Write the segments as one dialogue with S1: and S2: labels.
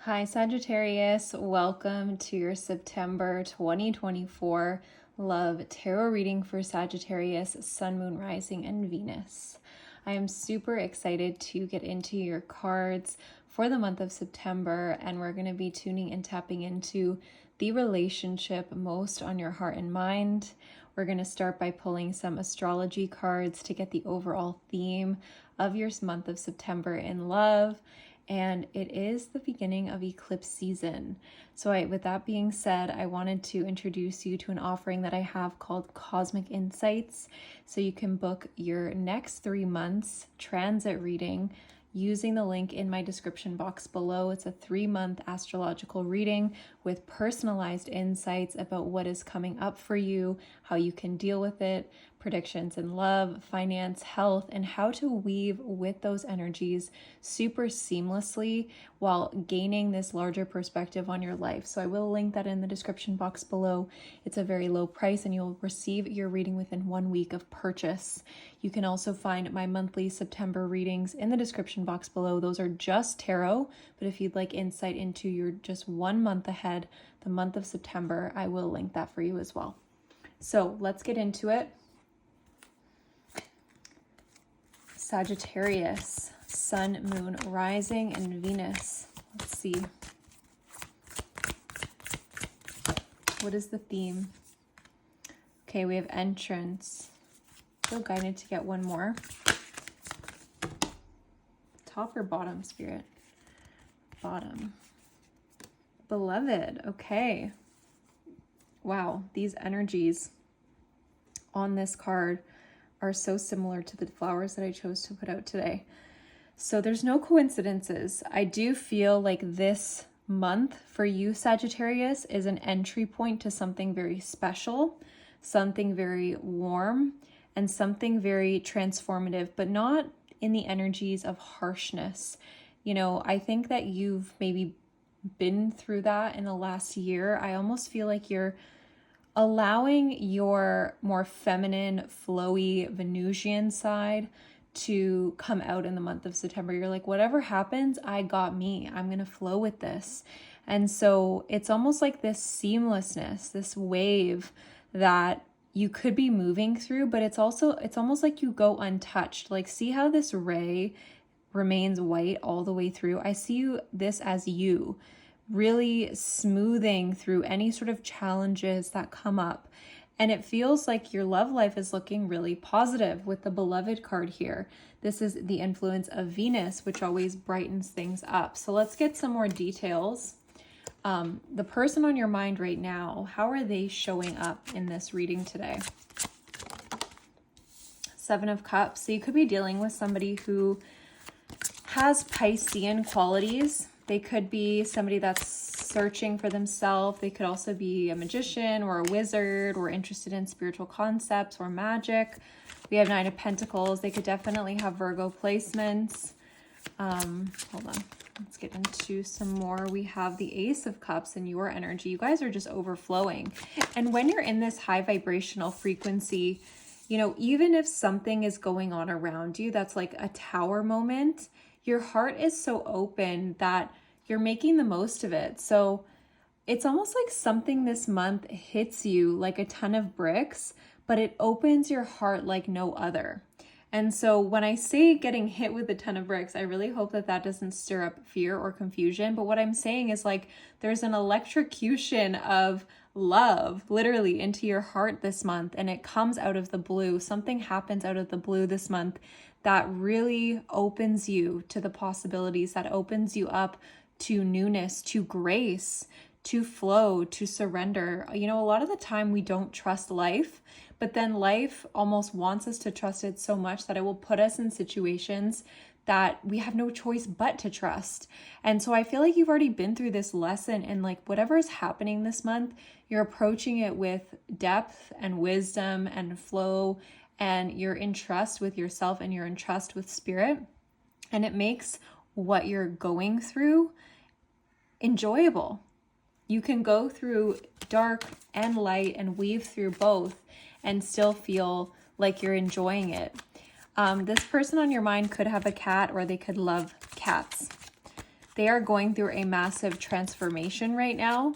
S1: Hi Sagittarius, welcome to your September 2024 Love Tarot reading for Sagittarius, Sun, Moon, Rising, and Venus. I am super excited to get into your cards for the month of September, and we're going to be tuning and tapping into the relationship most on your heart and mind. We're going to start by pulling some astrology cards to get the overall theme of your month of September in love. And it is the beginning of eclipse season. So with that being said, I wanted to introduce you to an offering that I have called Cosmic Insights. So you can book your next 3 months transit reading using the link in my description box below. It's a 3-month astrological reading with personalized insights about what is coming up for you, how you can deal with it, predictions in love, finance, health, and how to weave with those energies super seamlessly while gaining this larger perspective on your life. So I will link that in the description box below. It's a very low price and you'll receive your reading within 1 week of purchase. You can also find my monthly September readings in the description box below. Those are just tarot, but if you'd like insight into your just 1 month ahead, the month of September, I will link that for you as well. So let's get into it. Sagittarius, Sun, Moon, Rising, and Venus. Let's see. What is the theme? Okay, we have entrance. Feel guided to get one more. Top or bottom, Spirit? Bottom. Beloved. Okay. Wow, these energies on this card are so similar to the flowers that I chose to put out today. So there's no coincidences. I do feel like this month for you, Sagittarius, is an entry point to something very special, something very warm, and something very transformative, but not in the energies of harshness. You know, I think that you've maybe been through that in the last year. I almost feel like you're allowing your more feminine, flowy Venusian side to come out in the month of September. You're like, whatever happens, I got me. I'm going to flow with this. And so it's almost like this seamlessness, this wave that you could be moving through, but it's almost like you go untouched. Like, see how this ray remains white all the way through? I see this as you really smoothing through any sort of challenges that come up. And it feels like your love life is looking really positive with the Beloved card here. This is the influence of Venus, which always brightens things up. So let's get some more details. The person on your mind right now, how are they showing up in this reading today? 7 of Cups. So you could be dealing with somebody who has Piscean qualities. They could be somebody that's searching for themselves. They could also be a magician or a wizard or interested in spiritual concepts or magic. We have 9 of Pentacles. They could definitely have Virgo placements. Hold on. Let's get into some more. We have the Ace of Cups and your energy. You guys are just overflowing. And when you're in this high vibrational frequency, you know, even if something is going on around you that's like a tower moment, your heart is so open that you're making the most of it. So it's almost like something this month hits you like a ton of bricks, but it opens your heart like no other. And so when I say getting hit with a ton of bricks, I really hope that that doesn't stir up fear or confusion. But what I'm saying is like there's an electrocution of love literally into your heart this month, and it comes out of the blue. Something happens out of the blue this month that really opens you to the possibilities, that opens you up to newness, to grace, to flow, to surrender. You know, a lot of the time we don't trust life, but then life almost wants us to trust it so much that it will put us in situations that we have no choice but to trust. And so I feel like you've already been through this lesson, and like whatever is happening this month, you're approaching it with depth and wisdom and flow, and you're in trust with yourself and you're in trust with spirit. And it makes what you're going through enjoyable. You can go through dark and light and weave through both and still feel like you're enjoying it. This person on your mind could have a cat, or they could love cats. they are going through a massive transformation right now,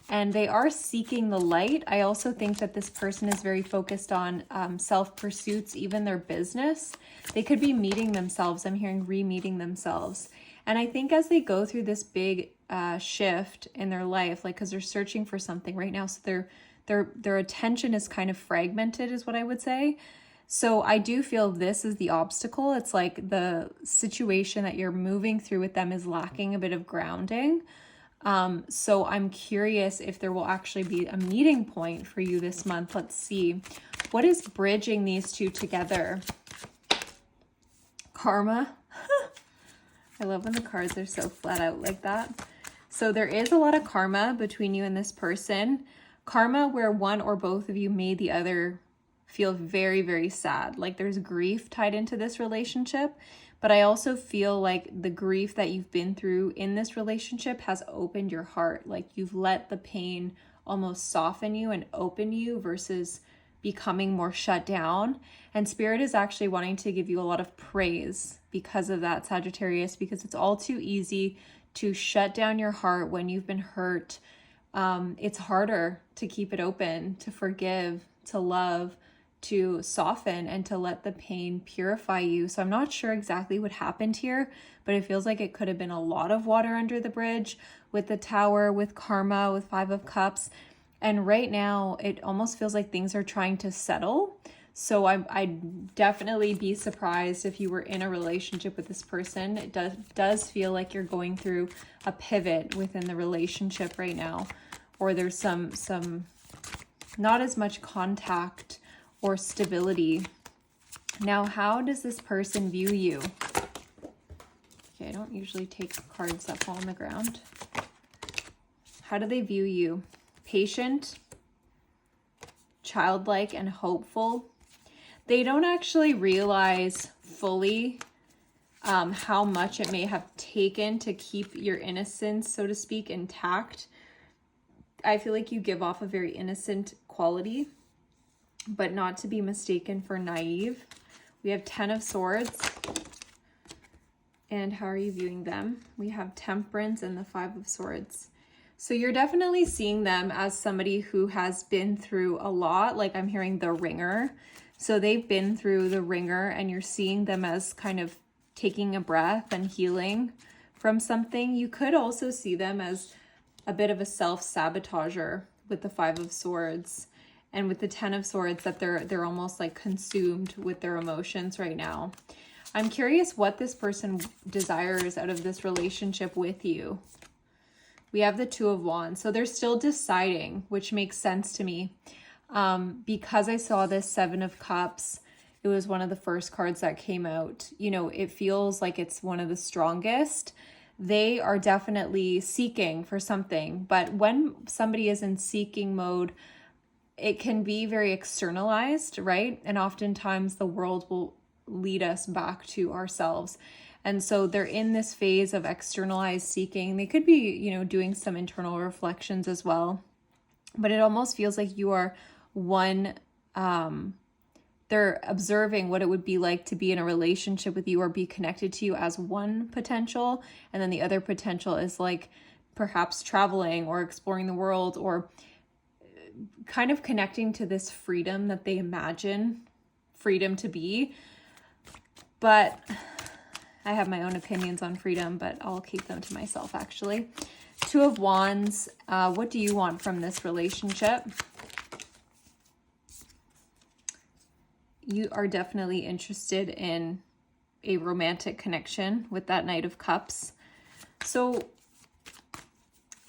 S1: and they are seeking the light. I also think that this person is very focused on self-pursuits, even their business. They could be meeting themselves. I'm hearing re-meeting themselves. And I think as they go through this big shift in their life, like, because they're searching for something right now, so their attention is kind of fragmented, is what I would say. So I do feel this is the obstacle. It's like the situation that you're moving through with them is lacking a bit of grounding. So I'm curious if there will actually be a meeting point for you this month. Let's see. What is bridging these two together? Karma. I love when the cards are so flat out like that. So there is a lot of karma between you and this person. Karma where one or both of you made the other feel very, very sad. Like there's grief tied into this relationship. But I also feel like the grief that you've been through in this relationship has opened your heart. Like you've let the pain almost soften you and open you versus becoming more shut down. And Spirit is actually wanting to give you a lot of praise because of that, Sagittarius, because it's all too easy to shut down your heart when you've been hurt. It's harder to keep it open, to forgive, to love, to soften, and to let the pain purify you. So I'm not sure exactly what happened here, but it feels like it could have been a lot of water under the bridge with the Tower, with karma, with Five of Cups. And right now it almost feels like things are trying to settle. So I'd definitely be surprised if you were in a relationship with this person. It does feel like you're going through a pivot within the relationship right now, or there's some not as much contact or stability. Now, how does this person view you? Okay, I don't usually take cards that fall on the ground. How do they view you? Patient, childlike, and hopeful. They don't actually realize fully how much it may have taken to keep your innocence, so to speak, intact. I feel like you give off a very innocent quality, but not to be mistaken for naive. We have 10 of Swords. And how are you viewing them? We have Temperance and the 5 of Swords. So you're definitely seeing them as somebody who has been through a lot. Like I'm hearing the ringer. So they've been through the ringer, and you're seeing them as kind of taking a breath and healing from something. You could also see them as a bit of a self-sabotager with the 5 of Swords. And with the 10 of Swords, that they're almost like consumed with their emotions right now. I'm curious what this person desires out of this relationship with you. We have the 2 of Wands. So they're still deciding, which makes sense to me. Because I saw this 7 of Cups, it was one of the first cards that came out. You know, it feels like it's one of the strongest. They are definitely seeking for something. But when somebody is in seeking mode, it can be very externalized, right? And oftentimes the world will lead us back to ourselves. And so they're in this phase of externalized seeking. They could be, you know, doing some internal reflections as well. But it almost feels like you are one, they're observing what it would be like to be in a relationship with you or be connected to you as one potential. And then the other potential is like perhaps traveling or exploring the world, or kind of connecting to this freedom that they imagine freedom to be. But I have my own opinions on freedom, but I'll keep them to myself actually. 2 of Wands, what do you want from this relationship? You are definitely interested in a romantic connection with that Knight of Cups. So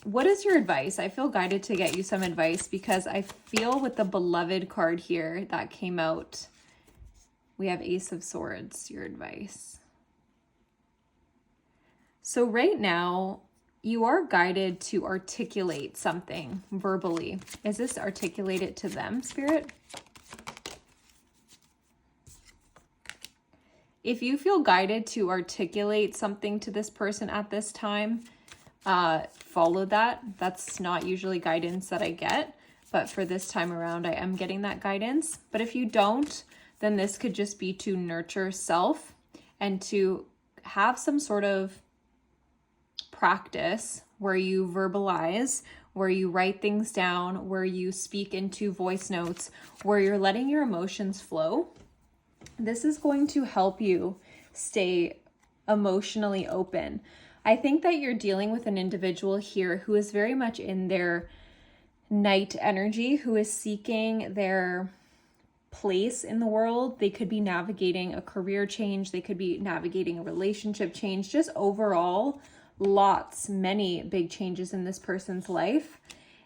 S1: what is your advice? I feel guided to get you some advice, because I feel with the Beloved card here that came out, we have Ace of Swords, your advice. So right now, you are guided to articulate something verbally. Is this articulate it to them, Spirit? If you feel guided to articulate something to this person at this time, follow that. That's not usually guidance that I get, but for this time around, I am getting that guidance. But if you don't, then this could just be to nurture self and to have some sort of practice where you verbalize, where you write things down, where you speak into voice notes, where you're letting your emotions flow, this is going to help you stay emotionally open. I think that you're dealing with an individual here who is very much in their night energy, who is seeking their place in the world. They could be navigating a career change. They could be navigating a relationship change. Just overall, many big changes in this person's life.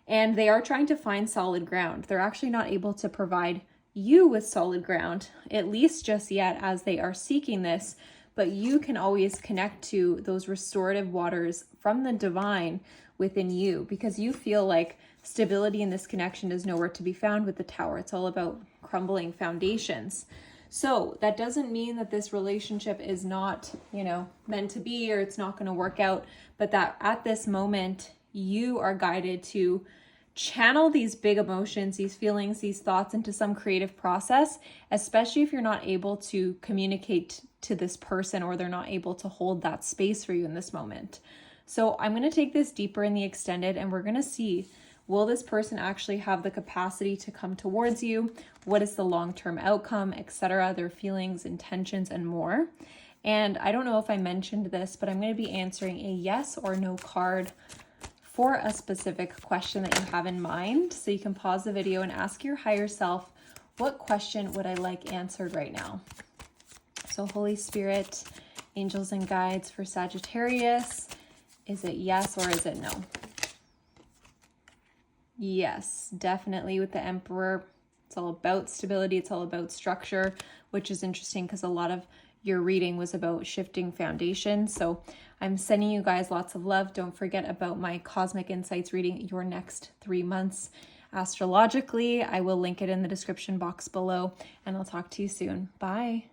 S1: And they are trying to find solid ground. They're actually not able to provide you with solid ground, at least just yet, as they are seeking this. But you can always connect to those restorative waters from the divine within you, because you feel like stability in this connection is nowhere to be found with the Tower. It's all about crumbling foundations. So that doesn't mean that this relationship is not, meant to be, or it's not going to work out, but that at this moment, you are guided to channel these big emotions, these feelings, these thoughts into some creative process, especially if you're not able to communicate to this person, or they're not able to hold that space for you in this moment. So I'm going to take this deeper in the extended, and we're going to see, will this person actually have the capacity to come towards you? What is the long-term outcome, etc., their feelings, intentions, and more. And I don't know if I mentioned this, but I'm going to be answering a yes or no card for a specific question that you have in mind. So you can pause the video and ask your higher self, what question would I like answered right now? So Holy Spirit, angels and guides for Sagittarius, is it yes or is it no? Yes, definitely with the Emperor. It's all about stability. It's all about structure, which is interesting because a lot of your reading was about shifting foundation. So I'm sending you guys lots of love. Don't forget about my Cosmic Insights reading your next 3 months astrologically. I will link it in the description box below, and I'll talk to you soon. Bye.